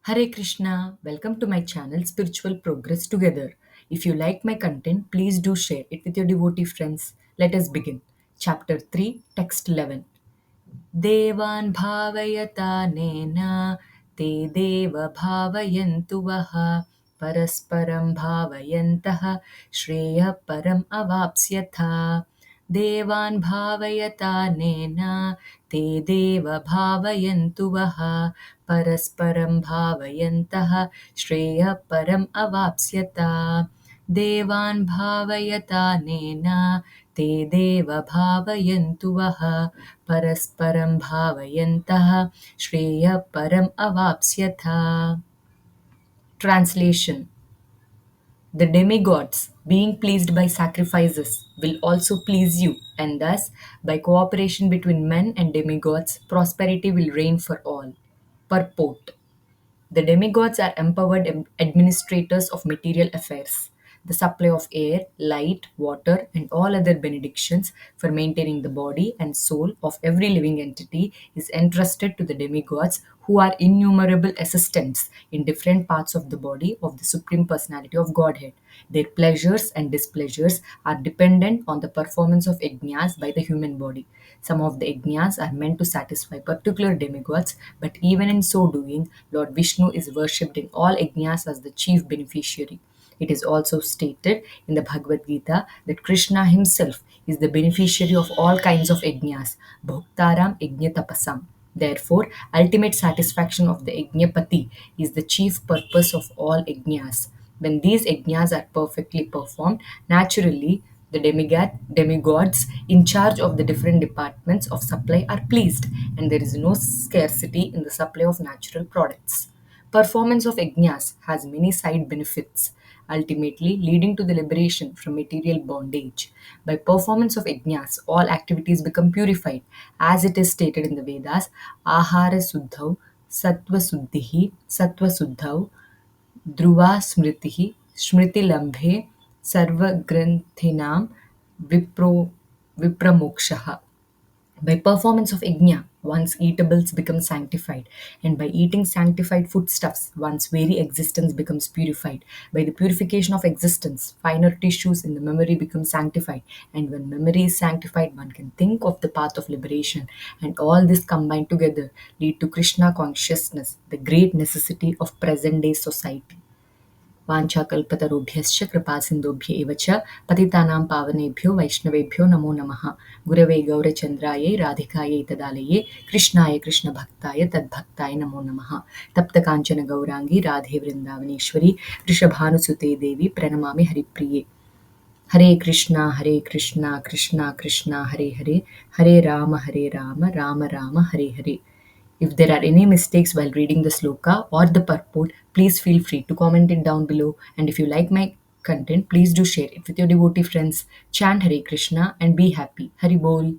Hare Krishna, welcome to my channel Spiritual Progress Together. If you like my content, please do share it with your devotee friends. Let us begin. Chapter 3, Text 11. देवान् भावयतानेन ते देव भावयन्तु वः परस्परं भावयन्तः श्रेयः परम् अवाप्स्यथा देवान् भावयतानेन ते देव भावयन्तु वः परस्परं भावयन्तः श्रेयः परम् अवाप्स्यता देवान् भावयतानेन ते देव भावयन्तु वः परस्परं भावयन्तः श्रेयः परम् अवाप्स्यथा. Translation. The demigods, being pleased by sacrifices, will also please you, and thus, by cooperation between men and demigods, prosperity will reign for all. Purport. The demigods are empowered administrators of material affairs. The supply of air, light, water, and all other benedictions for maintaining the body and soul of every living entity is entrusted to the demigods, who are innumerable assistants in different parts of the body of the Supreme Personality of Godhead. Their pleasures and displeasures are dependent on the performance of yajnas by the human body. Some of the yajnas are meant to satisfy particular demigods, but even in so doing, Lord Vishnu is worshipped in all yajnas as the chief beneficiary. It is also stated in the Bhagavad Gita that Krishna himself is the beneficiary of all kinds of yajnas, Bhoktaram Yajna Tapasam. Therefore, ultimate satisfaction of the Yajnapati is the chief purpose of all yajnas. When these yajnas are perfectly performed, naturally the demigods in charge of the different departments of supply are pleased, and there is no scarcity in the supply of natural products. Performance of yajnas has many side benefits, ultimately leading to the liberation from material bondage. By performance of yajnas, all activities become purified, as it is stated in the Vedas, Ahara Suddhau, Sattva Suddhihi, Sattva Suddhau, Dhruva स्मृतिः स्मृतिलम्भे सर्वग्रन्थीनां Wipro विप्रमोक्षः. By performance of yajna, one's eatables become sanctified, and by eating sanctified foodstuffs, one's very existence becomes purified. By the purification of existence, finer tissues in the memory become sanctified, and when memory is sanctified, one can think of the path of liberation. And all this combined together lead to Krishna consciousness, the great necessity of present day society. वाञ्छाकल्पतरुभ्यश्च कृपासिन्धुभ्य एव च पतितानां पावनेभ्यो वैष्णवेभ्यो नमो नमः. गुरवे गौरचन्द्रायै राधिकायै तदालये कृष्णाय कृष्णभक्ताय तद्भक्ताय नमो नमः. तप्तकाञ्चन गौराङ्गी राधे वृन्दावनेश्वरी वृषभानुसुते देवी प्रणमामि हरिप्रिये. हरे कृष्णा कृष्णा कृष्णा हरे हरे, हरे Ram Ram Ram Hare Hare. If there are any mistakes while reading the sloka or the purport, please feel free to comment it down below. And if you like my content, please do share it with your devotee friends. Chant Hare Krishna and be happy. Hari Bol.